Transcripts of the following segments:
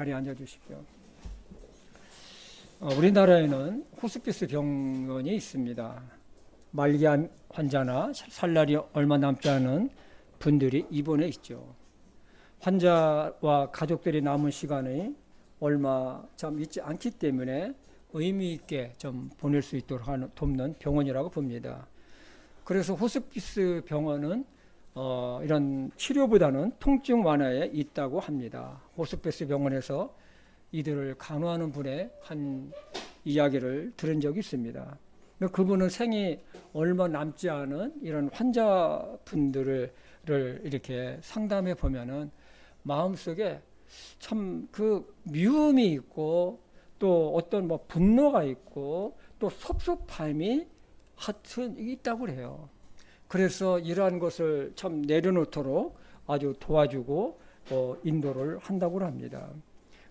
자리에 앉아주십시오. 우리나라에는 호스피스 병원이 있습니다. 말기암 환자나 살 날이 얼마 남지 않은 분들이 입원해 있죠. 환자와 가족들이 남은 시간이 얼마 참 있지 않기 때문에 의미 있게 좀 보낼 수 있도록 돕는 병원이라고 봅니다. 그래서 호스피스 병원은 이런 치료보다는 통증 완화에 있다고 합니다. 호스피스 병원에서 이들을 간호하는 분의 한 이야기를 들은 적이 있습니다. 그분은 생이 얼마 남지 않은 이런 환자분들을 이렇게 상담해 보면은 마음속에 참 그 미움이 있고 또 어떤 뭐 분노가 있고 또 섭섭함이 하여튼 있다고 그래요. 그래서 이러한 것을 참 내려놓도록 아주 도와주고 인도를 한다고 합니다.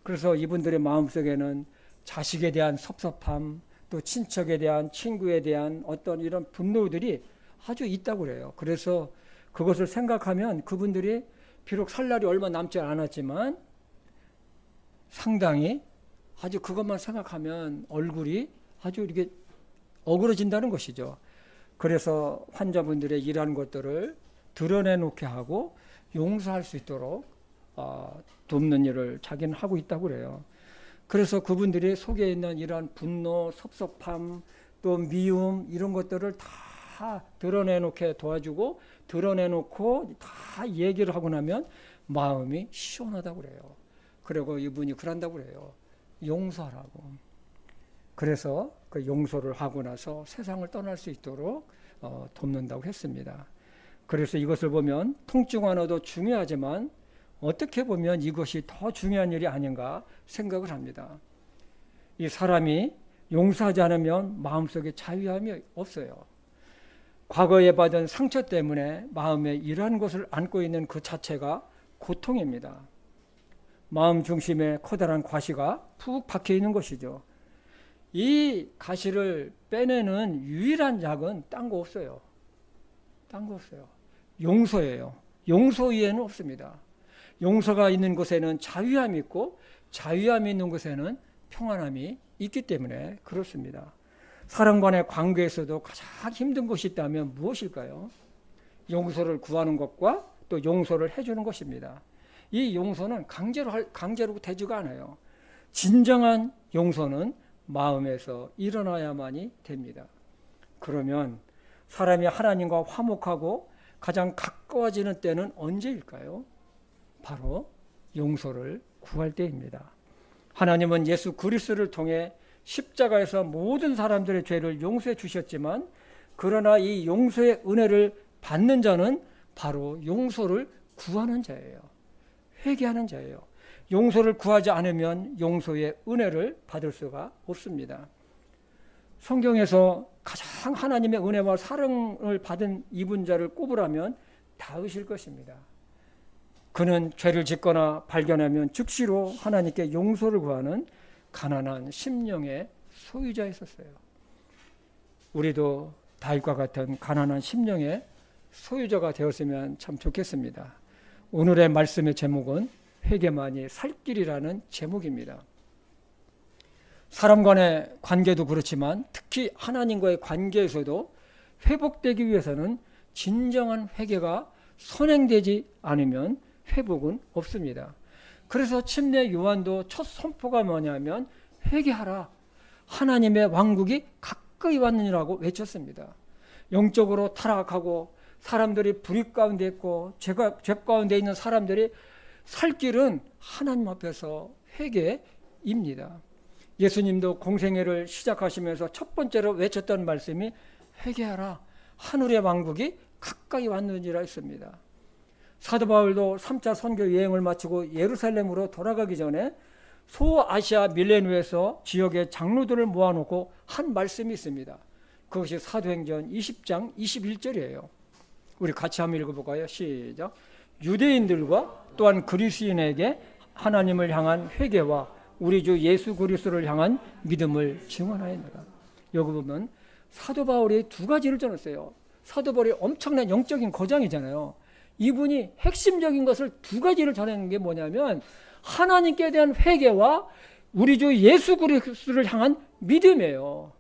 그래서 이분들의 마음속에는 자식에 대한 섭섭함, 또 친척에 대한, 친구에 대한 어떤 이런 분노들이 아주 있다고 그래요. 그래서 그것을 생각하면 그분들이 비록 살 날이 얼마 남지 않았지만 상당히 아주 그것만 생각하면 얼굴이 아주 이렇게 어그러진다는 것이죠. 그래서 환자분들의 이러한 것들을 드러내놓게 하고 용서할 수 있도록 돕는 일을 자기는 하고 있다고 그래요. 그래서 그분들이 속에 있는 이러한 분노, 섭섭함, 또 미움 이런 것들을 다 드러내놓게 도와주고 드러내놓고 다 얘기를 하고 나면 마음이 시원하다고 그래요. 그리고 이분이 그런다고 그래요. 용서하라고. 그래서 그 용서를 하고 나서 세상을 떠날 수 있도록 돕는다고 했습니다. 그래서 이것을 보면 통증 완화도 중요하지만 어떻게 보면 이것이 더 중요한 일이 아닌가 생각을 합니다. 이 사람이 용서하지 않으면 마음속에 자유함이 없어요. 과거에 받은 상처 때문에 마음에 이러한 것을 안고 있는 그 자체가 고통입니다. 마음 중심에 커다란 가시가 푹 박혀 있는 것이죠. 이 가시를 빼내는 유일한 약은 딴 거 없어요. 딴 거 없어요. 용서예요. 용서 이외에는 없습니다. 용서가 있는 곳에는 자유함이 있고 자유함이 있는 곳에는 평안함이 있기 때문에 그렇습니다. 사람 간의 관계에서도 가장 힘든 것이 있다면 무엇일까요? 용서를 구하는 것과 또 용서를 해주는 것입니다. 이 용서는 강제로 되지가 않아요. 진정한 용서는 마음에서 일어나야만이 됩니다. 그러면 사람이 하나님과 화목하고 가장 가까워지는 때는 언제일까요? 바로 용서를 구할 때입니다. 하나님은 예수 그리스도를 통해 십자가에서 모든 사람들의 죄를 용서해 주셨지만 그러나 이 용서의 은혜를 받는 자는 바로 용서를 구하는 자예요. 회개하는 자예요. 용서를 구하지 않으면 용서의 은혜를 받을 수가 없습니다. 성경에서 가장 하나님의 은혜와 사랑을 받은 이분 자를 꼽으라면 다윗일 것입니다. 그는 죄를 짓거나 발견하면 즉시로 하나님께 용서를 구하는 가난한 심령의 소유자였었어요. 우리도 다윗과 같은 가난한 심령의 소유자가 되었으면 참 좋겠습니다. 오늘의 말씀의 제목은 회개만이 살 길이라는 제목입니다. 사람 간의 관계도 그렇지만 특히 하나님과의 관계에서도 회복되기 위해서는 진정한 회개가 선행되지 않으면 회복은 없습니다. 그래서 침례 요한도 첫 선포가 뭐냐면 회개하라. 하나님의 왕국이 가까이 왔느니라고 외쳤습니다. 영적으로 타락하고 사람들이 불의 가운데 있고 죄 가운데 있는 사람들이 살 길은 하나님 앞에서 회개입니다. 예수님도 공생애를 시작하시면서 첫 번째로 외쳤던 말씀이 회개하라. 하늘의 왕국이 가까이 왔느니라 했습니다. 사도 바울도 3차 선교 여행을 마치고 예루살렘으로 돌아가기 전에 소아시아 밀레누에서 지역의 장로들을 모아놓고 한 말씀이 있습니다. 그것이 사도행전 20장 21절이에요. 우리 같이 한번 읽어볼까요? 시작. 유대인들과 또한 그리스인에게 하나님을 향한 회개와 우리 주 예수 그리스도를 향한 믿음을 증언하였노라. 여기 보면 사도 바울이 두 가지를 전했어요. 사도 바울이 엄청난 영적인 거장이잖아요. 이분이 핵심적인 것을 두 가지를 전하는 게 뭐냐면 하나님께 대한 회개와 우리 주 예수 그리스도를 향한 믿음이에요.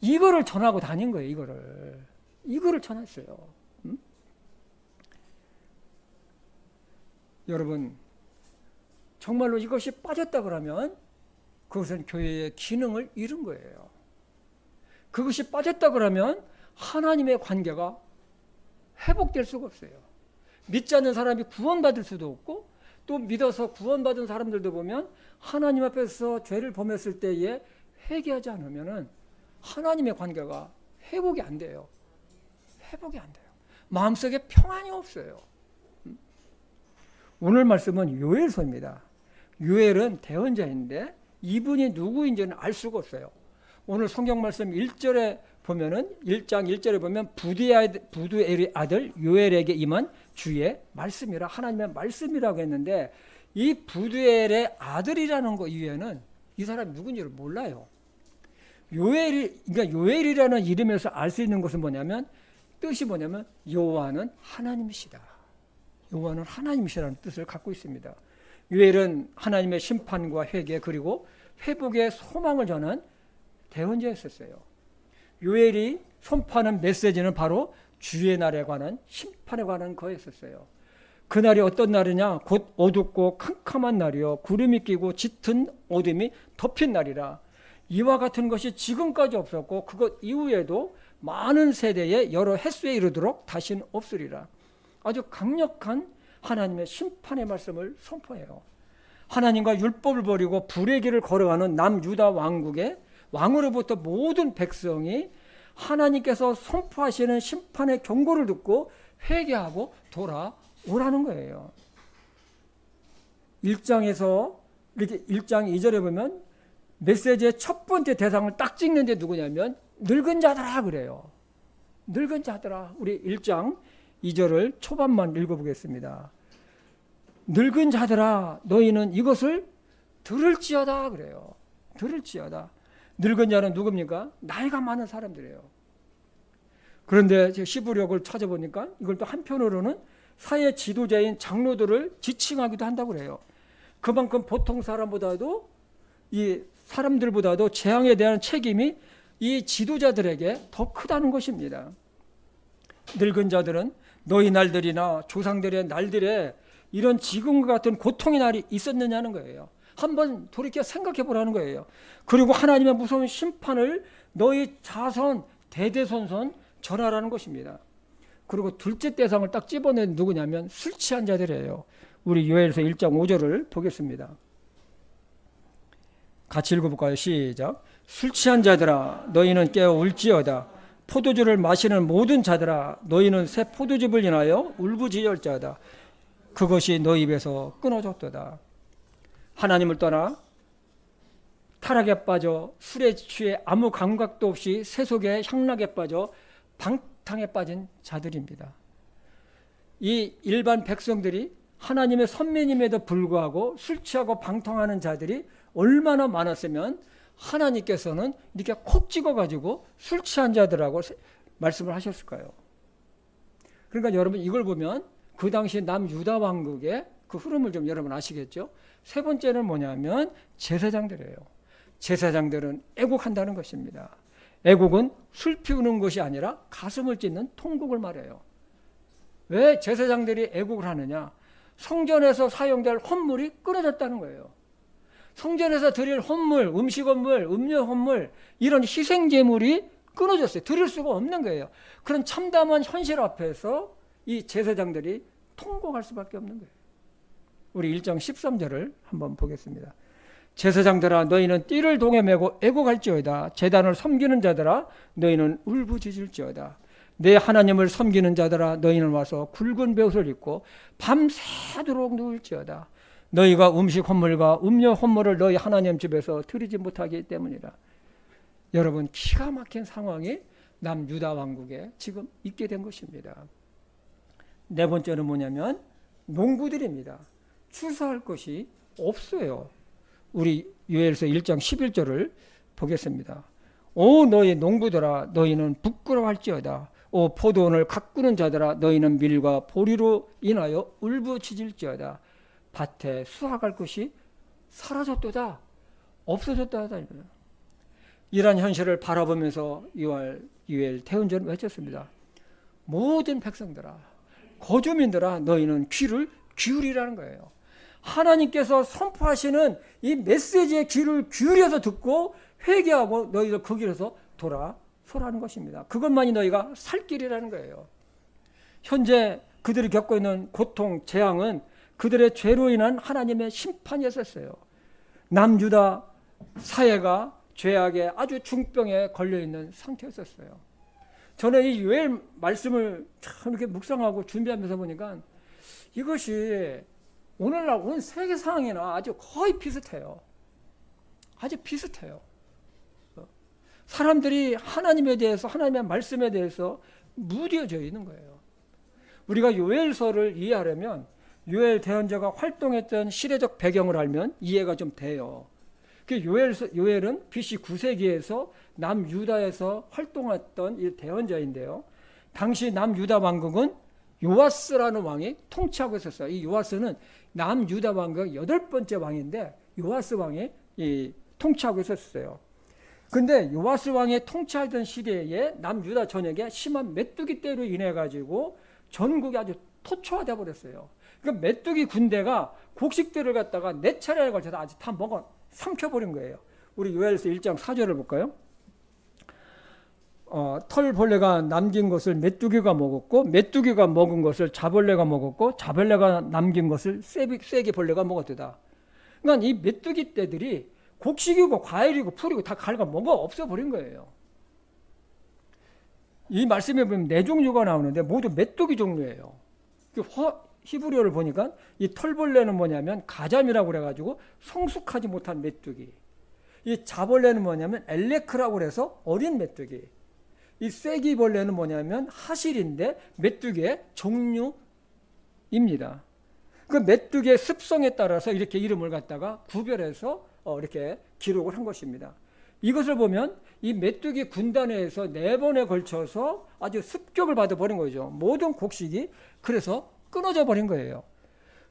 이거를 전하고 다닌 거예요. 이거를 전했어요. 여러분, 정말로 이것이 빠졌다 그러면 그것은 교회의 기능을 잃은 거예요. 그것이 빠졌다 그러면 하나님의 관계가 회복될 수가 없어요. 믿지 않는 사람이 구원받을 수도 없고, 또 믿어서 구원받은 사람들도 보면 하나님 앞에서 죄를 범했을 때에 회개하지 않으면 하나님의 관계가 회복이 안 돼요. 회복이 안 돼요. 마음속에 평안이 없어요. 오늘 말씀은 요엘서입니다. 요엘은 대언자인데 이분이 누구인지는 알 수가 없어요. 오늘 성경 말씀 1절에 보면은 1장 1절에 보면 부두엘의 아들 요엘에게 임한 주의 말씀이라, 하나님의 말씀이라고 했는데, 이 부두엘의 아들이라는 거 이외에는 이 사람이 누군지를 몰라요. 그러니까 요엘이라는 이름에서 알 수 있는 것은 뭐냐면, 뜻이 뭐냐면 여호와는 하나님이시다. 여호와는 하나님이시라는 뜻을 갖고 있습니다. 요엘은 하나님의 심판과 회개 그리고 회복의 소망을 전한 대언자였었어요. 요엘이 선포하는 메시지는 바로 주의 날에 관한, 심판에 관한 거였었어요. 그날이 어떤 날이냐? 곧 어둡고 캄캄한 날이요, 구름이 끼고 짙은 어둠이 덮인 날이라. 이와 같은 것이 지금까지 없었고 그것 이후에도 많은 세대에 여러 횟수에 이르도록 다시는 없으리라. 아주 강력한 하나님의 심판의 말씀을 선포해요. 하나님과 율법을 버리고 불의 길을 걸어가는 남유다 왕국의 왕으로부터 모든 백성이 하나님께서 선포하시는 심판의 경고를 듣고 회개하고 돌아오라는 거예요. 1장에서 이렇게 1장 2절에 보면 메시지의 첫 번째 대상을 딱 찍는 게 누구냐면 늙은 자들아 그래요. 늙은 자들아. 우리 1장 2절을 초반만 읽어보겠습니다. 늙은 자들아 너희는 이것을 들을지어다 그래요. 들을지어다. 늙은 자는 누굽니까? 나이가 많은 사람들이에요. 그런데 제가 시부력을 찾아보니까 이걸 또 한편으로는 사회 지도자인 장로들을 지칭하기도 한다고 그래요. 그만큼 보통 사람보다도, 이 사람들보다도 재앙에 대한 책임이 이 지도자들에게 더 크다는 것입니다. 늙은 자들은 너희 날들이나 조상들의 날들에 이런 지금과 같은 고통의 날이 있었느냐는 거예요. 한번 돌이켜 생각해 보라는 거예요. 그리고 하나님의 무서운 심판을 너희 자손 대대손손 전하라는 것입니다. 그리고 둘째 대상을 딱 집어낸 누구냐면 술 취한 자들이에요. 우리 요엘서 1장 5절을 보겠습니다. 같이 읽어볼까요? 시작. 술 취한 자들아 너희는 깨어 울지어다. 포도주를 마시는 모든 자들아 너희는 새 포도즙을 인하여 울부짖을지어다. 그것이 너희 입에서 끊어졌도다. 하나님을 떠나 타락에 빠져 술에 취해 아무 감각도 없이 세속의 향락에 빠져 방탕에 빠진 자들입니다. 이 일반 백성들이 하나님의 선민임에도 불구하고 술 취하고 방탕하는 자들이 얼마나 많았으면 하나님께서는 이렇게 콕 찍어가지고 술 취한 자들하고 말씀을 하셨을까요? 그러니까 여러분 이걸 보면 그 당시 남유다 왕국의 그 흐름을 좀 여러분 아시겠죠? 세 번째는 뭐냐면 제사장들이에요. 제사장들은 애국한다는 것입니다. 애국은 술 피우는 것이 아니라 가슴을 찢는 통곡을 말해요. 왜 제사장들이 애국을 하느냐? 성전에서 사용될 헌물이 끊어졌다는 거예요. 성전에서 드릴 헌물, 음식 헌물, 음료 헌물, 이런 희생 제물이 끊어졌어요. 드릴 수가 없는 거예요. 그런 참담한 현실 앞에서 이 제사장들이 통곡할 수밖에 없는 거예요. 우리 1장 13절을 한번 보겠습니다. 제사장들아 너희는 띠를 동에 메고 애곡할지어다. 제단을 섬기는 자들아 너희는 울부짖을지어다. 내 하나님을 섬기는 자들아 너희는 와서 굵은 베옷을 입고 밤새도록 누울지어다. 너희가 음식 헌물과 음료 헌물을 너희 하나님 집에서 드리지 못하기 때문이라. 여러분 기가 막힌 상황이 남유다 왕국에 지금 있게 된 것입니다. 네 번째는 뭐냐면 농부들입니다. 추수할 것이 없어요. 우리 요엘서 1장 11절을 보겠습니다. 오 너희 농부들아 너희는 부끄러워할지어다. 오 포도원을 가꾸는 자들아 너희는 밀과 보리로 인하여 울부짖을지어다. 밭에 수확할 것이 사라졌도다, 없어졌다. 이러한 현실을 바라보면서 유엘 대언자는 외쳤습니다. 모든 백성들아, 거주민들아, 너희는 귀를 기울이라는 거예요. 하나님께서 선포하시는 이 메시지의 귀를 기울여서 듣고 회개하고 너희들 그 길에서 돌아서라는 것입니다. 그것만이 너희가 살 길이라는 거예요. 현재 그들이 겪고 있는 고통, 재앙은 그들의 죄로 인한 하나님의 심판이었어요. 남유다 사회가 죄악의 아주 중병에 걸려있는 상태였었어요. 저는 이 요엘 말씀을 참 이렇게 묵상하고 준비하면서 보니까 이것이 오늘날 온 세계 상황이나 아주 거의 비슷해요. 아주 비슷해요. 사람들이 하나님에 대해서, 하나님의 말씀에 대해서 무뎌져 있는 거예요. 우리가 요엘서를 이해하려면 요엘 대언자가 활동했던 시대적 배경을 알면 이해가 좀 돼요. 요엘은 BC 9세기에서 남유다에서 활동했던 이 대언자인데요. 당시 남유다 왕국은 요아스라는 왕이 통치하고 있었어요. 이 요아스는 남유다 왕국 8번째 왕인데 요아스 왕이 통치하고 있었어요. 근데 요아스 왕이 통치하던 시대에 남유다 전역에 심한 메뚜기 떼로 인해 가지고 전국이 아주 토초화돼 버렸어요. 그러니까 메뚜기 군대가 곡식들을 갖다가 4차례에 걸쳐서 아주 다 삼켜버린 거예요. 우리 요엘서 1장 4절을 볼까요? 털벌레가 남긴 것을 메뚜기가 먹었고, 메뚜기가 먹은 것을 자벌레가 먹었고, 자벌레가 남긴 것을 쐐기벌레가 먹었다. 그러니까 이 메뚜기 떼들이 곡식이고 과일이고 풀이고 다 갉아 먹어 없어버린 거예요. 이 말씀에 보면 4종류가 나오는데 모두 메뚜기 종류예요. 히브리어를 보니까 이 털벌레는 뭐냐면 가잠이라고 그래가지고 성숙하지 못한 메뚜기, 이 자벌레는 뭐냐면 엘레크라고 그래서 어린 메뚜기, 이 쐐기벌레는 뭐냐면 하실인데 메뚜기의 종류입니다. 그 메뚜기의 습성에 따라서 이렇게 이름을 갖다가 구별해서 이렇게 기록을 한 것입니다. 이것을 보면 이 메뚜기 군단에서 4번에 걸쳐서 아주 습격을 받아버린 거죠. 모든 곡식이 그래서 끊어져 버린 거예요.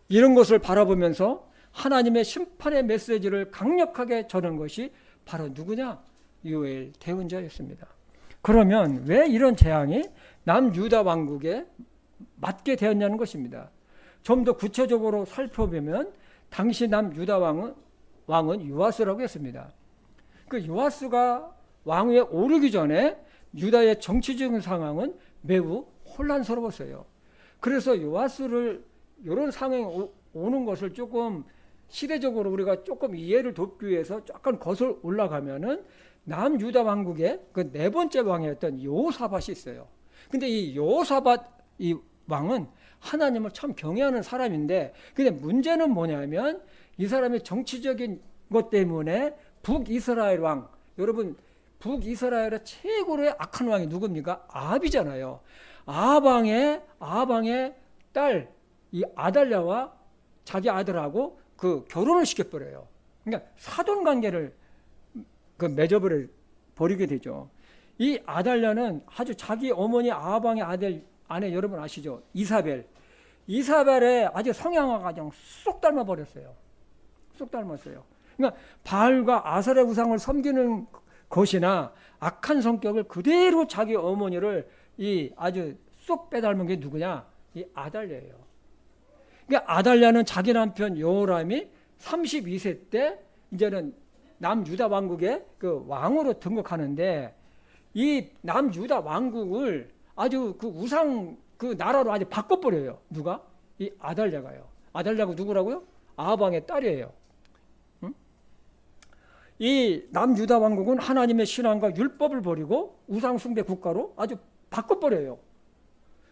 이런 것을 바라보면서 하나님의 심판의 메시지를 강력하게 전한 것이 바로 누구냐? 요엘 대언자였습니다. 그러면 왜 이런 재앙이 남유다 왕국에 맞게 되었냐는 것입니다. 좀 더 구체적으로 살펴보면 당시 남유다 왕은 요아스라고 했습니다. 그 요아스가 왕위에 오르기 전에 유다의 정치적인 상황은 매우 혼란스러웠어요. 그래서 요아스를 이런 상황에 오는 것을 조금 시대적으로 우리가 조금 이해를 돕기 위해서 약간 거슬러 올라가면은 남유다 왕국의 그 4번째 왕이었던 여호사밧이 있어요. 근데 이 여호사밧 이 왕은 하나님을 참 경외하는 사람인데, 근데 문제는 뭐냐면 이 사람의 정치적인 것 때문에 북이스라엘 왕, 여러분 북이스라엘의 최고로의 악한 왕이 누굽니까? 아합이잖아요. 아합왕의 딸 이 아달랴와 자기 아들하고 그 결혼을 시켜버려요. 그러니까 사돈 관계를 맺어버리게 되죠. 이 아달랴는 아주 자기 어머니 아합왕의 아내 여러분 아시죠? 이사벨의 아주 성향과 가장 쏙 닮아버렸어요. 쏙 닮았어요. 그러니까 바알과 아설의 우상을 섬기는 것이나 악한 성격을 그대로 자기 어머니를 아주 쏙 빼닮은 게 누구냐? 이 아달랴예요. 그러니까 아달랴는 자기 남편 여호람이 32세 때 이제는 남유다 왕국의 그 왕으로 등극하는데, 이 남유다 왕국을 아주 그 우상 그 나라로 아주 바꿔버려요. 누가? 이 아달랴가요. 아달랴가 누구라고요? 아합왕의 딸이에요. 응? 이 남유다 왕국은 하나님의 신앙과 율법을 버리고 우상 숭배 국가로 아주 바꿔버려요.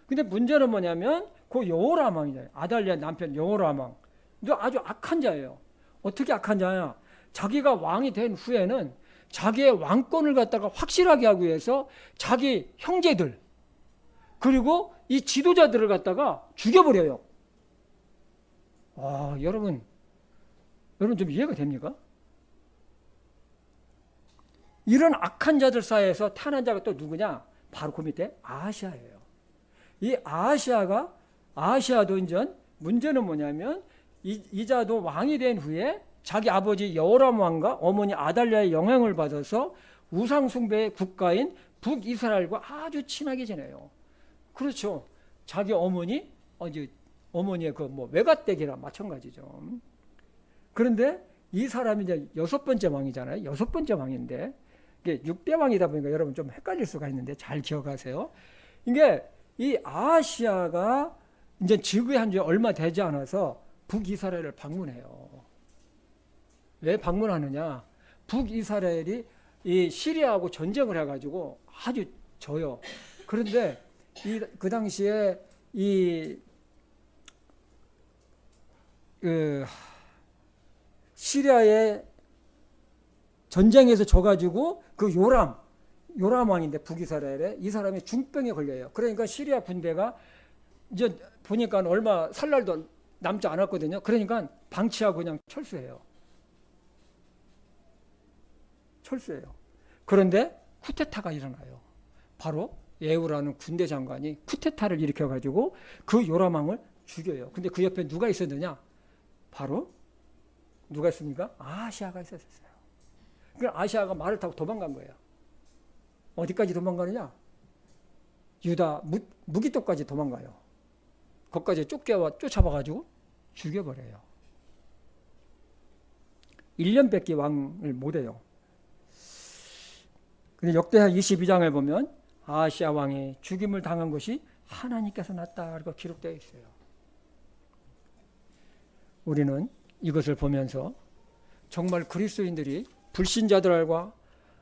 근데 문제는 뭐냐면 그 여호람 왕이잖아요. 아달랴 남편 여호람 왕. 아주 악한 자예요. 어떻게 악한 자냐? 자기가 왕이 된 후에는 자기의 왕권을 갖다가 확실하게 하기 위해서 자기 형제들 그리고 이 지도자들을 갖다가 죽여버려요. 여러분 좀 이해가 됩니까? 이런 악한 자들 사이에서 태어난 자가 또 누구냐? 바로 그 밑에 아하시아예요. 이 아하시아도 이제 문제는 뭐냐면 이자도 왕이 된 후에 자기 아버지 여호람 왕과 어머니 아달랴의 영향을 받아서 우상 숭배의 국가인 북이스라엘과 아주 친하게 지내요. 그렇죠. 자기 어머니, 어머니의 그 뭐 외갓댁이랑 마찬가지죠. 그런데 이 사람이 이제 6번째 왕이잖아요. 6번째 왕인데 이게 6대 왕이다 보니까 여러분 좀 헷갈릴 수가 있는데 잘 기억하세요. 이게 이 아하시아가 이제 즉위한 지 얼마 되지 않아서 북이스라엘을 방문해요. 왜 방문하느냐? 북이스라엘이 이 시리아하고 전쟁을 해가지고 아주 져요. 그런데 그 당시에 시리아의 전쟁에서 져가지고 그 요람 왕인데 북이스라엘에 이 사람이 중병에 걸려요. 그러니까 시리아 군대가 이제 보니까 얼마 살 날도 남지 않았거든요. 그러니까 방치하고 그냥 철수해요. 그런데 쿠데타가 일어나요. 바로 예후라는 군대 장관이 쿠데타를 일으켜가지고 그 요람 왕을 죽여요. 근데 그 옆에 누가 있었느냐? 바로 누가 있습니까? 아시아가 있었어요. 그러니까 아시아가 말을 타고 도망간 거예요. 어디까지 도망가느냐? 유다 무기토까지 도망가요. 거기까지 쫓아와가지고 죽여버려요. 1년밖에 왕을 못해요. 근데 역대하 22장을 보면 아시아 왕이 죽임을 당한 것이 하나님께서 났다고 기록되어 있어요. 우리는 이것을 보면서 정말 그리스도인들이 불신자들과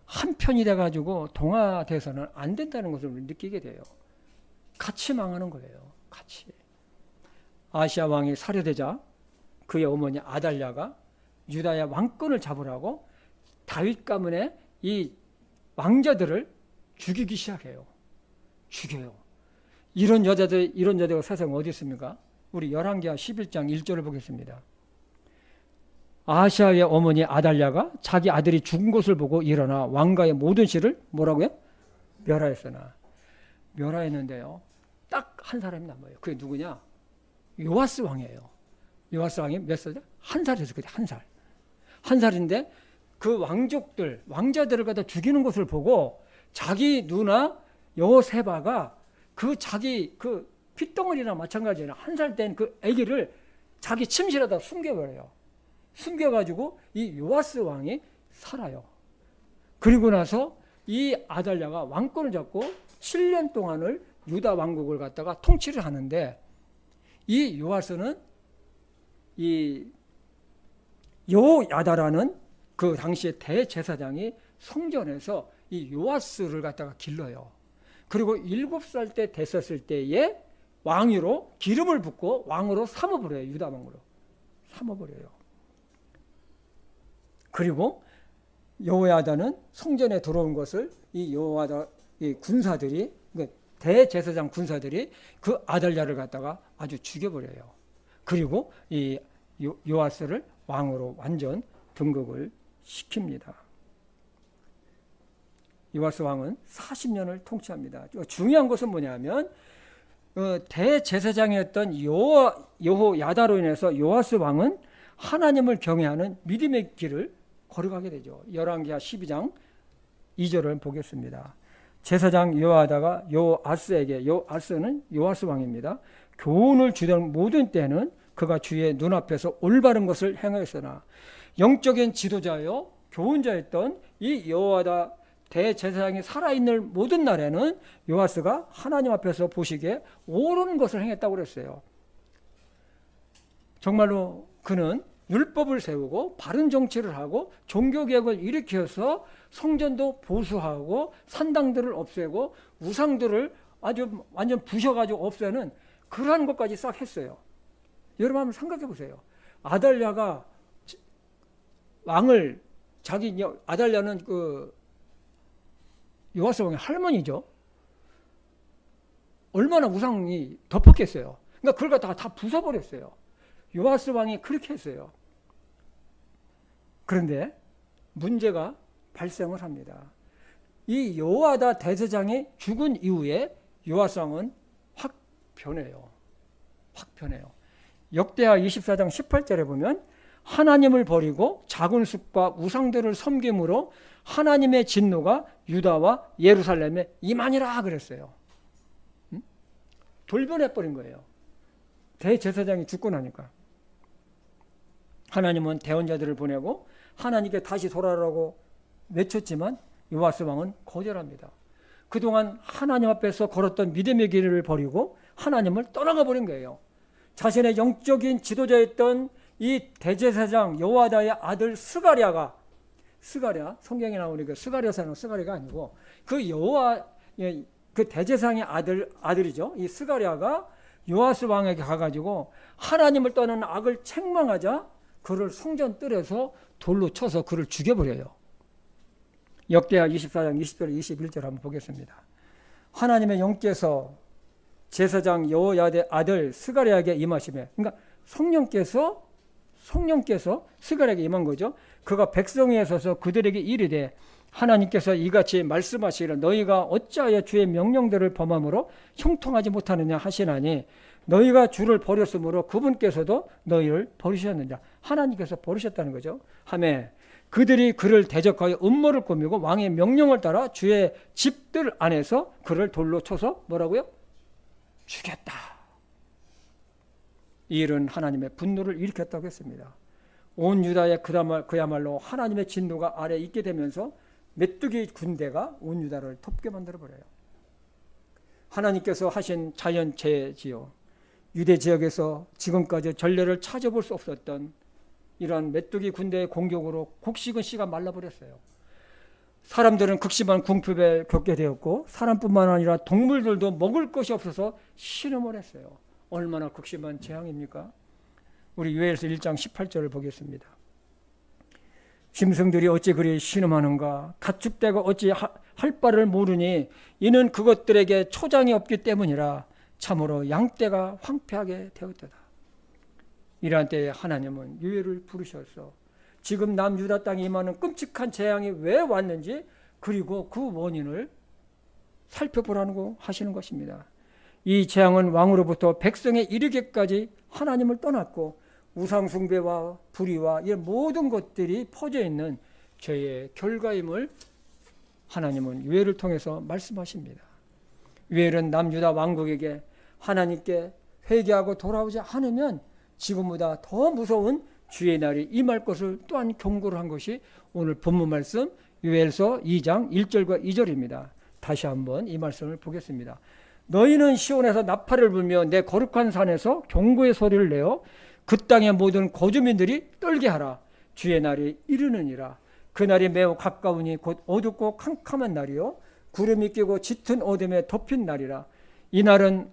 한편이 돼가지고 동화돼서는 안 된다는 것을 느끼게 돼요. 같이 망하는 거예요. 같이. 아시아 왕이 살해되자 그의 어머니 아달랴가 유다의 왕권을 잡으라고 다윗 가문의 이 왕자들을 죽이기 시작해요. 죽여요. 이런 여자가 세상에 어디 있습니까? 우리 열왕기하 11장 1절을 보겠습니다. 아시아의 어머니 아달랴가 자기 아들이 죽은 것을 보고 일어나 왕가의 모든 씨를 뭐라고요? 멸하였으나. 멸하였는데요. 딱 한 사람이 남아요. 그게 누구냐? 요아스 왕이에요. 요아스 왕이 몇 살이죠? 한 살이었어요. 그때 한 살. 한 살인데 그 왕자들을 갖다 죽이는 것을 보고 자기 누나 여호세바가 자기 핏덩어리나 마찬가지예요. 한 살 된 그 아기를 자기 침실에다 숨겨버려요. 숨겨가지고 이 요아스 왕이 살아요. 그리고 나서 이 아달랴가 왕권을 잡고 7년 동안을 유다 왕국을 갖다가 통치를 하는데 이 요아스는 이 요야다라는 그 당시에 대제사장이 성전에서 이 요아스를 갖다가 길러요. 그리고 7살 때 됐었을 때에 왕위로 기름을 붓고 왕으로 삼아버려요. 유다 왕으로 삼아버려요. 그리고 여호야다는 성전에 들어온 것을 이 여호야다 이 군사들이 대제사장 군사들이 그 아달랴를 갖다가 아주 죽여버려요. 그리고 이 요아스를 왕으로 완전 등극을 시킵니다. 요아스 왕은 40년을 통치합니다. 중요한 것은 뭐냐면 대제사장이었던 여호야다로 인해서 요아스 왕은 하나님을 경외하는 믿음의 길을 걸어가게 되죠. 열왕기하 12장 2절을 보겠습니다. 제사장 여호야다가 요아스는 요아스 왕입니다. 교훈을 주던 모든 때는 그가 주의 눈앞에서 올바른 것을 행하였으나 영적인 지도자요 교훈자였던 이 여호야다 대제사장이 살아있는 모든 날에는 요아스가 하나님 앞에서 보시기에 옳은 것을 행했다고 그랬어요. 정말로 그는 율법을 세우고 바른 정치를 하고 종교개혁을 일으켜서 성전도 보수하고 산당들을 없애고 우상들을 아주 완전 부셔가지고 없애는 그러한 것까지 싹 했어요. 여러분 한번 생각해 보세요. 아달랴가 왕을 아달랴는 그 요아스 왕의 할머니죠. 얼마나 우상이 덮었겠어요. 그러니까 그걸 갖다가 다 부숴버렸어요. 요아스 왕이 그렇게 했어요. 그런데 문제가 발생을 합니다. 이 여호야다 대제사장이 죽은 이후에 요아스 왕은 확 변해요. 역대하 24장 18절에 보면 하나님을 버리고 작은 숲과 우상들을 섬김으로 하나님의 진노가 유다와 예루살렘에 임하니라 그랬어요. 돌변해버린 거예요. 대제사장이 죽고 나니까. 하나님은 대언자들을 보내고 하나님께 다시 돌아오라고 외쳤지만 요아스 왕은 거절합니다. 그동안 하나님 앞에서 걸었던 믿음의 길을 버리고 하나님을 떠나가 버린 거예요. 자신의 영적인 지도자였던 이 대제사장 여호야다의 아들 스가랴, 성경에 나오는 그 스가랴사는 스가랴가 아니고 그 대제사장의 아들이죠. 이 스가랴가 요아스 왕에게 가가지고 하나님을 떠나는 악을 책망하자 그를 성전 뜰에서 돌로 쳐서 그를 죽여버려요. 역대하 24장 20절 21절 한번 보겠습니다. 하나님의 영께서 제사장 여호야다의 아들 스가랴에게 임하시매, 그러니까 성령께서 스가랴에게 임한 거죠. 그가 백성 위에 서서 그들에게 이르되 하나님께서 이같이 말씀하시기를 너희가 어찌하여 주의 명령들을 범함으로 형통하지 못하느냐 하시나니 너희가 주를 버렸으므로 그분께서도 너희를 버리셨느냐. 하나님께서 버리셨다는 거죠. 하매 그들이 그를 대적하여 음모를 꾸미고 왕의 명령을 따라 주의 집들 안에서 그를 돌로 쳐서 뭐라고요? 죽였다. 이 일은 하나님의 분노를 일으켰다고 했습니다. 온 유다에 그야말로 하나님의 진노가 아래에 있게 되면서 메뚜기 군대가 온 유다를 덮게 만들어버려요. 하나님께서 하신 자연재해지요. 유대 지역에서 지금까지 전례를 찾아볼 수 없었던 이러한 메뚜기 군대의 공격으로 곡식은 씨가 말라버렸어요. 사람들은 극심한 궁핍에 겪게 되었고 사람뿐만 아니라 동물들도 먹을 것이 없어서 신음을 했어요. 얼마나 극심한 재앙입니까? 우리 요엘서 1장 18절을 보겠습니다. 짐승들이 어찌 그리 신음하는가? 가축대가 어찌 할 바를 모르니 이는 그것들에게 초장이 없기 때문이라. 참으로 양떼가 황폐하게 되었도다. 이러한 때에 하나님은 유해를 부르셔서 지금 남유다 땅에 임하는 끔찍한 재앙이 왜 왔는지 그리고 그 원인을 살펴보라고 하시는 것입니다. 이 재앙은 왕으로부터 백성에 이르기까지 하나님을 떠났고 우상숭배와 불의와 이 모든 것들이 퍼져 있는 죄의 결과임을 하나님은 유해를 통해서 말씀하십니다. 유해는 남유다 왕국에게 하나님께 회개하고 돌아오지 않으면 지금보다 더 무서운 주의 날이 임할 것을 또한 경고를 한 것이 오늘 본문 말씀 요엘서 2장 1절과 2절입니다. 다시 한번 이 말씀을 보겠습니다. 너희는 시온에서 나팔을 불며 내 거룩한 산에서 경고의 소리를 내어 그 땅의 모든 거주민들이 떨게 하라. 주의 날이 이르느니라. 그 날이 매우 가까우니 곧 어둡고 캄캄한 날이요 구름이 끼고 짙은 어둠에 덮인 날이라. 이 날은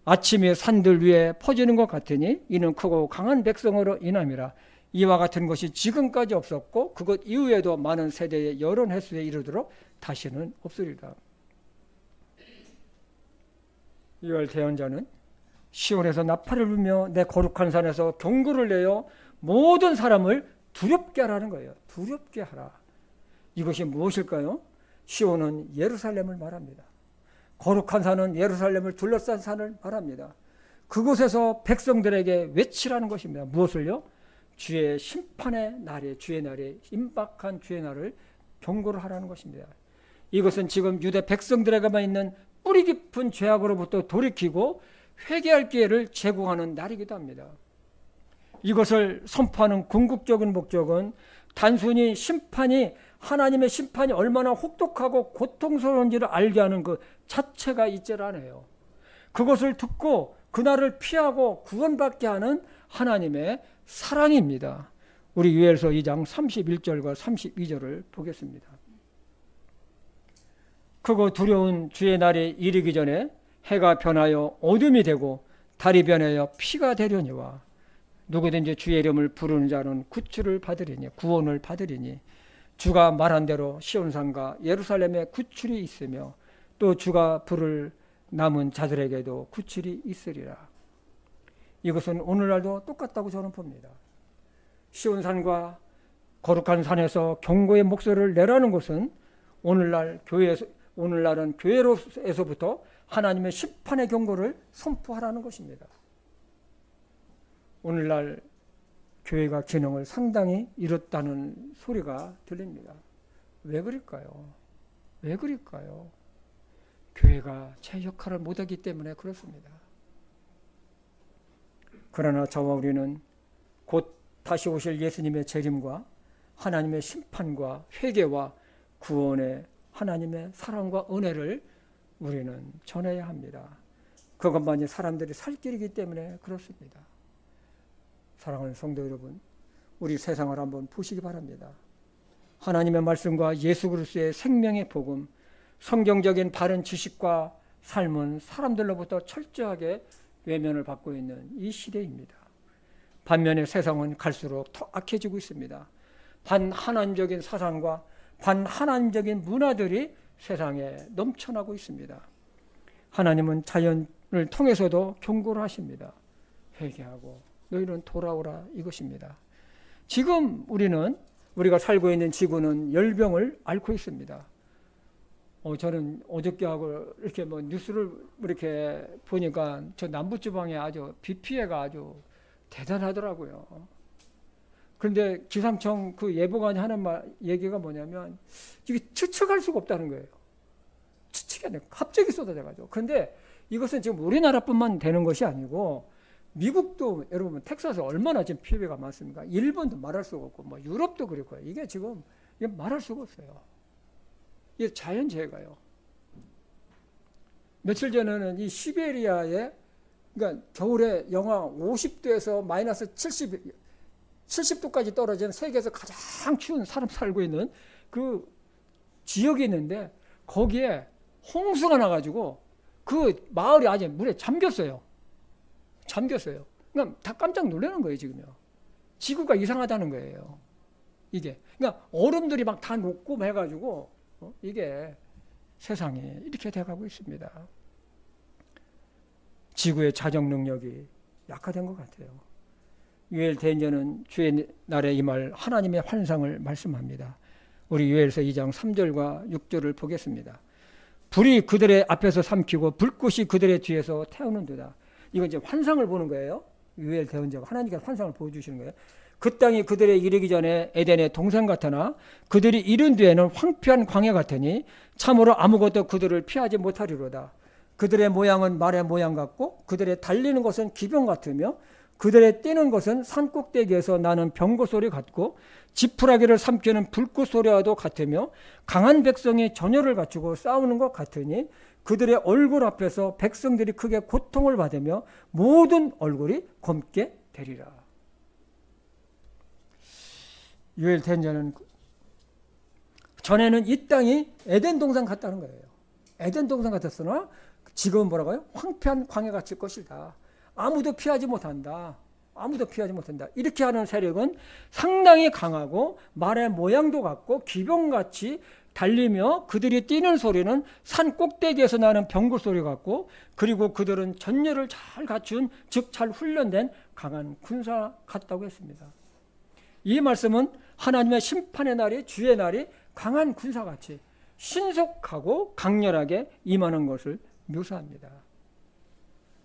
아침에 산들 위에 퍼지는 것 같으니 이는 크고 강한 백성으로 인함이라. 이와 같은 것이 지금까지 없었고 그것 이후에도 많은 세대의 여러 횟수에 이르도록 다시는 없으리라. 이월 대언자는 시온에서 나팔을 불며 내 거룩한 산에서 경고를 내어 모든 사람을 두렵게 하라는 거예요. 두렵게 하라. 이것이 무엇일까요? 시온은 예루살렘을 말합니다. 거룩한 산은 예루살렘을 둘러싼 산을 말합니다. 그곳에서 백성들에게 외치라는 것입니다. 무엇을요? 주의 심판의 날에 주의 날에 임박한 주의 날을 경고를 하라는 것입니다. 이것은 지금 유대 백성들에게만 있는 뿌리 깊은 죄악으로부터 돌이키고 회개할 기회를 제공하는 날이기도 합니다. 이것을 선포하는 궁극적인 목적은 단순히 하나님의 심판이 얼마나 혹독하고 고통스러운지를 알게 하는 그 자체가 있질 않아요. 그것을 듣고 그날을 피하고 구원받게 하는 하나님의 사랑입니다. 우리 요엘서 2장 31절과 32절을 보겠습니다. 크고 두려운 주의 날이 이르기 전에 해가 변하여 어둠이 되고 달이 변하여 피가 되려니와 누구든지 주의 이름을 부르는 자는 구원을 받으리니 주가 말한 대로 시온산과 예루살렘에 구출이 있으며 또 주가 부를 남은 자들에게도 구출이 있으리라. 이것은 오늘날도 똑같다고 저는 봅니다. 시온산과 거룩한 산에서 경고의 목소리를 내라는 것은 오늘날은 교회로에서부터 하나님의 심판의 경고를 선포하라는 것입니다. 오늘날 교회가 기능을 상당히 잃었다는 소리가 들립니다. 왜 그럴까요? 왜 그럴까요? 교회가 제 역할을 못하기 때문에 그렇습니다. 그러나 저와 우리는 곧 다시 오실 예수님의 재림과 하나님의 심판과 회개와 구원의 하나님의 사랑과 은혜를 우리는 전해야 합니다. 그것만이 사람들이 살 길이기 때문에 그렇습니다. 사랑하는 성도 여러분, 우리 세상을 한번 보시기 바랍니다. 하나님의 말씀과 예수 그리스도의 생명의 복음, 성경적인 바른 지식과 삶은 사람들로부터 철저하게 외면을 받고 있는 이 시대입니다. 반면에 세상은 갈수록 더 악해지고 있습니다. 반하나님적인 사상과 반하나님적인 문화들이 세상에 넘쳐나고 있습니다. 하나님은 자연을 통해서도 경고를 하십니다. 회개하고 너희는 돌아오라 이것입니다. 지금 우리가 살고 있는 지구는 열병을 앓고 있습니다. 저는 어저께하고 이렇게 뉴스를 이렇게 보니까 저 남부지방에 아주 비 피해가 아주 대단하더라고요. 그런데 기상청 그 예보관이 하는 얘기가 뭐냐면 이게 추측할 수가 없다는 거예요. 추측이 안 돼. 갑자기 쏟아져가지고. 그런데 이것은 지금 우리나라뿐만 되는 것이 아니고 미국도 여러분 텍사스 얼마나 지금 피해가 많습니까? 일본도 말할 수가 없고 유럽도 그렇고요. 이게 지금 말할 수가 없어요. 이게 자연재해가요. 며칠 전에는 이 시베리아에 그러니까 겨울에 영하 50도에서 마이너스 70도까지 떨어진 세계에서 가장 추운 사람 살고 있는 그 지역이 있는데 거기에 홍수가 나가지고 그 마을이 아직 물에 잠겼어요. 그러니까 다 깜짝 놀라는 거예요, 지금요. 지구가 이상하다는 거예요. 이게. 그러니까 얼음들이 막 다 녹고 해가지고 이게 세상이 이렇게 돼가고 있습니다. 지구의 자정 능력이 약화된 것 같아요. 유엘 대행전은 주의 날에 임할 하나님의 환상을 말씀합니다. 우리 유엘서 2장 3절과 6절을 보겠습니다. 불이 그들의 앞에서 삼키고 불꽃이 그들의 뒤에서 태우는도다. 이건 이제 환상을 보는 거예요. 유엘 대언자가 하나님께서 환상을 보여주시는 거예요. 그 땅이 그들의 이르기 전에 에덴의 동산 같으나 그들이 이른 뒤에는 황폐한 광야 같으니 참으로 아무것도 그들을 피하지 못하리로다. 그들의 모양은 말의 모양 같고 그들의 달리는 것은 기병 같으며 그들의 뛰는 것은 산꼭대기에서 나는 병거 소리 같고 지푸라기를 삼키는 불꽃 소리와도 같으며 강한 백성이 전열을 갖추고 싸우는 것 같으니 그들의 얼굴 앞에서 백성들이 크게 고통을 받으며 모든 얼굴이 검게 되리라. 유엘 대전은 전에는 이 땅이 에덴 동산 같다는 거예요. 에덴 동산 같았으나 지금은 뭐라고요? 황폐한 광야 같을 것이다. 아무도 피하지 못한다. 이렇게 하는 세력은 상당히 강하고 말의 모양도 같고 기병같이 달리며 그들이 뛰는 소리는 산 꼭대기에서 나는 병거 소리 같고 그리고 그들은 전열을 잘 갖춘 즉 잘 훈련된 강한 군사 같다고 했습니다. 이 말씀은 하나님의 심판의 날이 주의 날이 강한 군사같이 신속하고 강렬하게 임하는 것을 묘사합니다.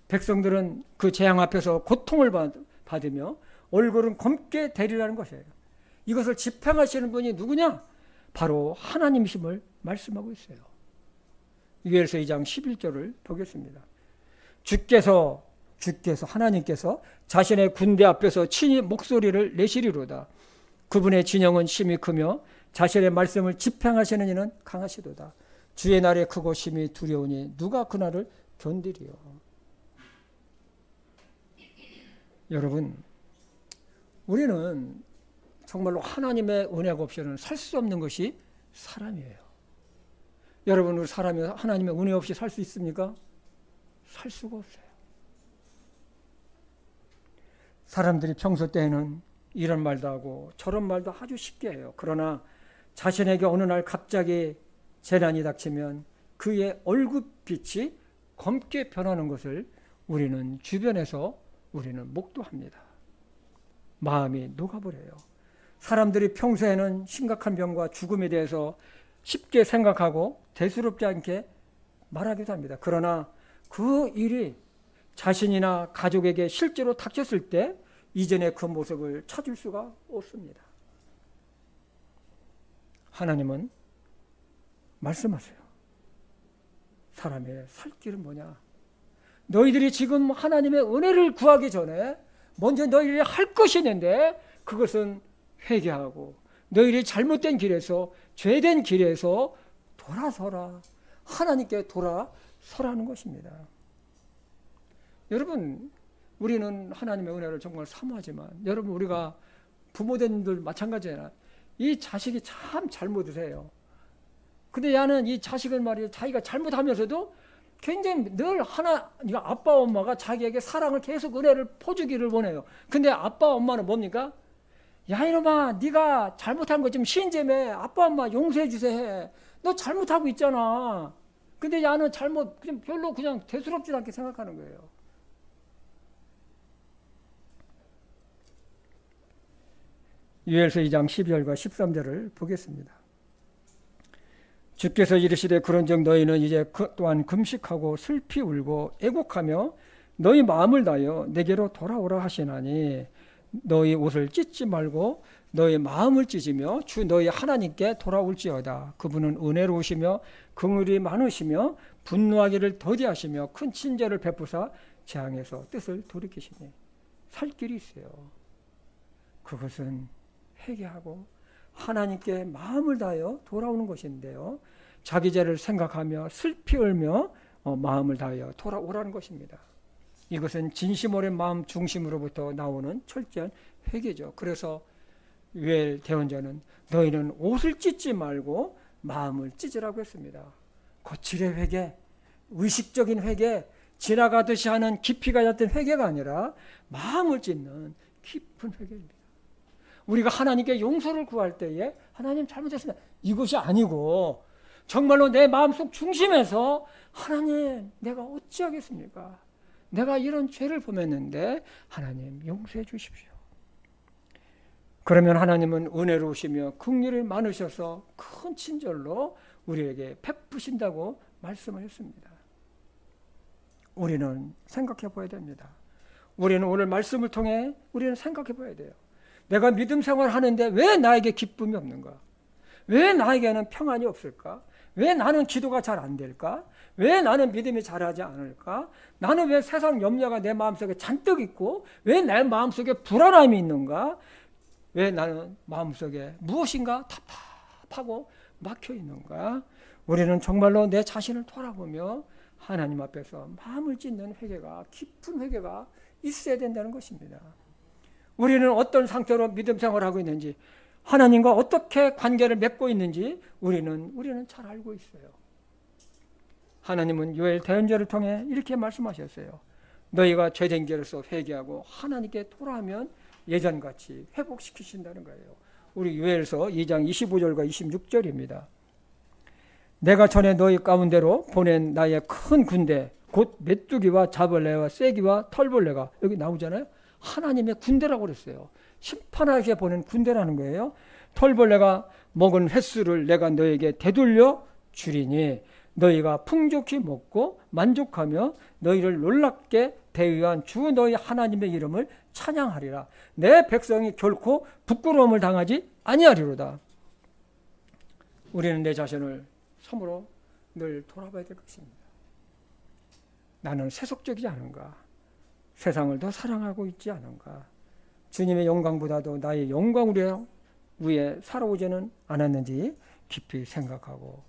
백성들은 그 재앙 앞에서 고통을 받으며 얼굴은 검게 되리라는 것이에요. 이것을 집행하시는 분이 누구냐? 바로 하나님이심을 말씀하고 있어요. 유엘서 2장 11절을 보겠습니다. 주께서 하나님께서 자신의 군대 앞에서 친히 목소리를 내시리로다. 그분의 진영은 심히 크며 자신의 말씀을 집행하시는 이는 강하시도다. 주의 날에 크고 심히 두려우니 누가 그날을 견디리요. 여러분, 우리는 정말로 하나님의 은혜가 없이는 살 수 없는 것이 사람이에요. 여러분, 우리 사람이 하나님의 은혜 없이 살 수 있습니까? 살 수가 없어요. 사람들이 평소 때에는 이런 말도 하고 저런 말도 아주 쉽게 해요. 그러나 자신에게 어느 날 갑자기 재난이 닥치면 그의 얼굴빛이 검게 변하는 것을 우리는 주변에서 우리는 목도합니다. 마음이 녹아버려요. 사람들이 평소에는 심각한 병과 죽음에 대해서 쉽게 생각하고 대수롭지 않게 말하기도 합니다. 그러나 그 일이 자신이나 가족에게 실제로 닥쳤을 때 이전의 그 모습을 찾을 수가 없습니다. 하나님은 말씀하세요. 사람의 살 길은 뭐냐? 너희들이 지금 하나님의 은혜를 구하기 전에 먼저 너희들이 할 것이 있는데 그것은 회개하고 너희들이 잘못된 길에서 죄된 길에서 돌아서라. 하나님께 돌아서라는 것입니다. 여러분, 우리는 하나님의 은혜를 정말 사모하지만 여러분, 우리가 부모님들 마찬가지잖아요. 이 자식이 참 잘못을 요 근데 야는 이 자식을 말이야 자기가 잘못하면서도 굉장히 늘 아빠 엄마가 자기에게 사랑을 계속 은혜를 퍼주기를 원해요. 근데 아빠 엄마는 뭡니까? 야 이놈아, 네가 잘못한 거 좀 신제매 아빠 엄마 용서해 주세요. 너 잘못하고 있잖아. 근데 야는 잘못 그냥 별로 그냥 대수롭지 않게 생각하는 거예요. 요엘서 2장 12절과 13절을 보겠습니다. 주께서 이르시되 그런즉 너희는 이제 또한 금식하고 슬피 울고 애곡하며 너희 마음을 다하여 내게로 돌아오라 하시나니 너희 옷을 찢지 말고 너희 마음을 찢으며 주 너희 하나님께 돌아올지어다. 그분은 은혜로우시며 긍휼이 많으시며 분노하기를 더디하시며 큰 친절을 베푸사 재앙에서 뜻을 돌이키시니 살 길이 있어요. 그것은 회개하고 하나님께 마음을 다하여 돌아오는 것인데요. 자기 죄를 생각하며 슬피 울며 마음을 다하여 돌아오라는 것입니다. 이것은 진심 어린 마음 중심으로부터 나오는 철저한 회개죠. 그래서 요엘 대언자는 너희는 옷을 찢지 말고 마음을 찢으라고 했습니다. 거칠의 회개, 의식적인 회개, 지나가듯이 하는 깊이가 얕은 회개가 아니라 마음을 찢는 깊은 회개입니다. 우리가 하나님께 용서를 구할 때에 하나님 잘못했습니다. 이것이 아니고 정말로 내 마음속 중심에서 하나님 내가 어찌하겠습니까? 내가 이런 죄를 범했는데 하나님 용서해 주십시오. 그러면 하나님은 은혜로우시며 긍휼이 많으셔서 큰 친절로 우리에게 베푸신다고 말씀을 했습니다. 우리는 생각해 봐야 됩니다. 우리는 오늘 말씀을 통해 우리는 생각해 봐야 돼요. 내가 믿음 생활을 하는데 왜 나에게 기쁨이 없는가? 왜 나에게는 평안이 없을까? 왜 나는 기도가 잘 안 될까? 왜 나는 믿음이 잘하지 않을까? 나는 왜 세상 염려가 내 마음속에 잔뜩 있고 왜 내 마음속에 불안함이 있는가? 왜 나는 마음속에 무엇인가 답답하고 막혀 있는가? 우리는 정말로 내 자신을 돌아보며 하나님 앞에서 마음을 찢는 회개가, 깊은 회개가 있어야 된다는 것입니다. 우리는 어떤 상태로 믿음 생활을 하고 있는지, 하나님과 어떻게 관계를 맺고 있는지 우리는 잘 알고 있어요. 하나님은 요엘 대언자를 통해 이렇게 말씀하셨어요. 너희가 죄된 길에서 회개하고 하나님께 돌아오면 예전같이 회복시키신다는 거예요. 우리 요엘서 2장 25절과 26절입니다. 내가 전에 너희 가운데로 보낸 나의 큰 군대 곧 메뚜기와 자벌레와 쐐기와 털벌레가 여기 나오잖아요. 하나님의 군대라고 그랬어요. 심판하게 보낸 군대라는 거예요. 털벌레가 먹은 횟수를 내가 너에게 되돌려 주리니 너희가 풍족히 먹고 만족하며 너희를 놀랍게 대위한 주 너희 하나님의 이름을 찬양하리라. 내 백성이 결코 부끄러움을 당하지 아니하리로다. 우리는 내 자신을 참으로 늘 돌아봐야 될 것입니다. 나는 세속적이지 않은가? 세상을 더 사랑하고 있지 않은가? 주님의 영광보다도 나의 영광 위에 살아오지는 않았는지 깊이 생각하고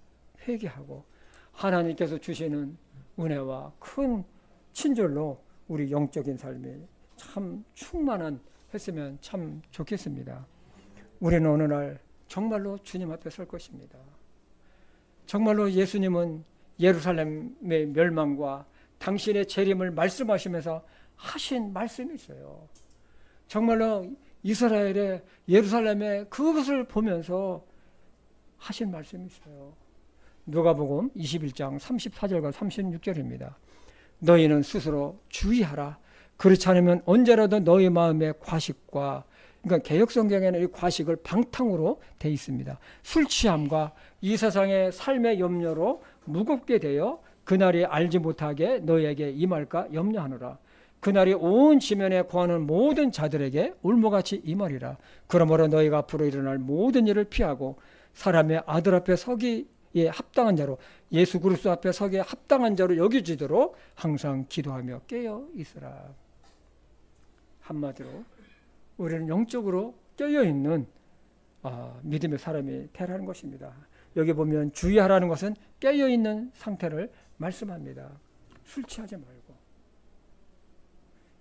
회개하고 하나님께서 주시는 은혜와 큰 친절로 우리 영적인 삶이 참 충만한 했으면 참 좋겠습니다. 우리는 어느 날 정말로 주님 앞에 설 것입니다. 정말로 예수님은 예루살렘의 멸망과 당신의 재림을 말씀하시면서 하신 말씀이 있어요. 정말로 이스라엘의 예루살렘의 그것을 보면서 하신 말씀이 있어요. 누가복음 21장 34절과 36절입니다. 너희는 스스로 주의하라. 그렇지 않으면 언제라도 너희 마음의 과식과, 그러니까 개역성경에는 이 과식을 방탕으로 돼 있습니다. 술 취함과 이 세상의 삶의 염려로 무겁게 되어 그날이 알지 못하게 너희에게 임할까 염려하노라. 그날이 온 지면에 거하는 모든 자들에게 울모같이 임하리라. 그러므로 너희가 앞으로 일어날 모든 일을 피하고 사람의 아들 앞에 서기에 합당한 자로, 예수 그리스도 앞에 서기에 합당한 자로 여겨지도록 항상 기도하며 깨어 있으라. 한마디로 우리는 영적으로 깨어 있는 믿음의 사람이 되라는 것입니다. 여기 보면 주의하라는 것은 깨어 있는 상태를 말씀합니다. 술 취하지 말고,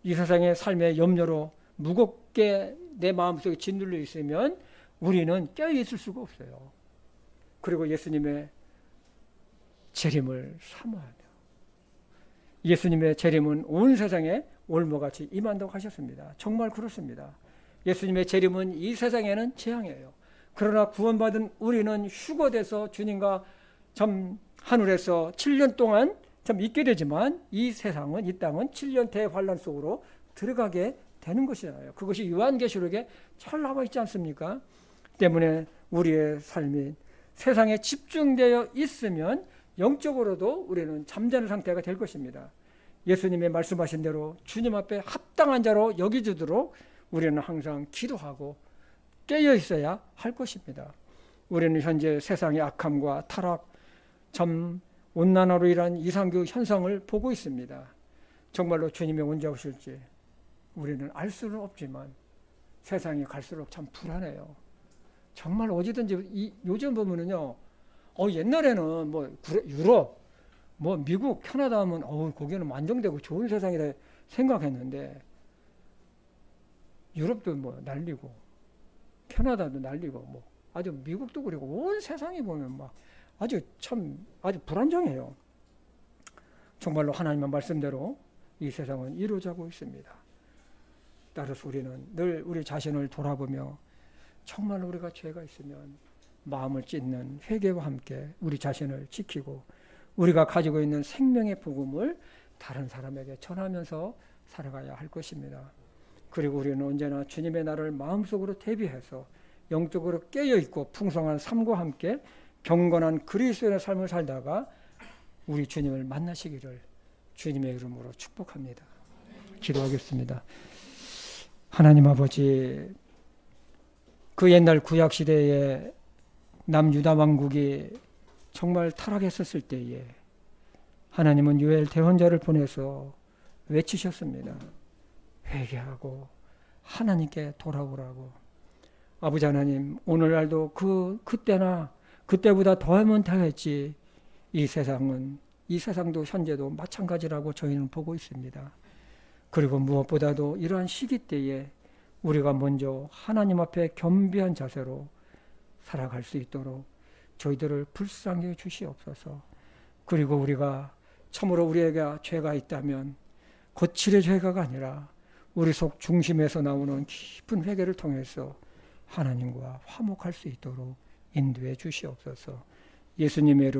이 세상의 삶의 염려로 무겁게 내 마음속에 짓눌려 있으면 우리는 깨어 있을 수가 없어요. 그리고 예수님의 재림을 사모하며, 예수님의 재림은 온 세상에 올모같이 임한다고 하셨습니다. 정말 그렇습니다. 예수님의 재림은 이 세상에는 재앙이에요. 그러나 구원받은 우리는 휴거돼서 주님과 하늘에서 7년 동안 있게 되지만 이 세상은, 이 땅은 7년 대환란 속으로 들어가게 되는 것이잖아요. 그것이 요한계시록에 잘 나와 있지 않습니까? 때문에 우리의 삶이 세상에 집중되어 있으면 영적으로도 우리는 잠자는 상태가 될 것입니다. 예수님의 말씀하신 대로 주님 앞에 합당한 자로 여기주도록 우리는 항상 기도하고 깨어 있어야 할 것입니다. 우리는 현재 세상의 악함과 타락, 온난화로 인한 이상교 현상을 보고 있습니다. 정말로 주님이 언제 오실지 우리는 알 수는 없지만 세상이 갈수록 참 불안해요. 정말 어디든지 요즘 보면은요, 옛날에는 유럽, 미국, 캐나다 하면 거기는 안정되고 좋은 세상이라 생각했는데, 유럽도 난리고 캐나다도 난리고 아주 미국도 그리고 온 세상이 보면 아주 불안정해요. 정말로 하나님의 말씀대로 이 세상은 이루어지고 있습니다. 따라서 우리는 늘 우리 자신을 돌아보며 정말 우리가 죄가 있으면 마음을 찢는 회개와 함께 우리 자신을 지키고 우리가 가지고 있는 생명의 복음을 다른 사람에게 전하면서 살아가야 할 것입니다. 그리고 우리는 언제나 주님의 날을 마음속으로 대비해서 영적으로 깨어있고 풍성한 삶과 함께 경건한 그리스도인의 삶을 살다가 우리 주님을 만나시기를 주님의 이름으로 축복합니다. 기도하겠습니다. 하나님 아버지, 그 옛날 구약시대에 남유다 왕국이 정말 타락했었을 때에 하나님은 요엘 대언자를 보내서 외치셨습니다. 회개하고 하나님께 돌아오라고. 아버지 하나님, 오늘날도 그때나 그때보다 더하면 더했지 이 세상도 현재도 마찬가지라고 저희는 보고 있습니다. 그리고 무엇보다도 이러한 시기 때에 우리가 먼저 하나님 앞에 겸비한 자세로 살아갈 수 있도록 저희들을 불쌍히 주시옵소서. 그리고 우리가 참으로 우리에게 죄가 있다면 거칠의 죄가 아니라 우리 속 중심에서 나오는 깊은 회개를 통해서 하나님과 화목할 수 있도록 인도해 주시옵소서. 예수님의 이름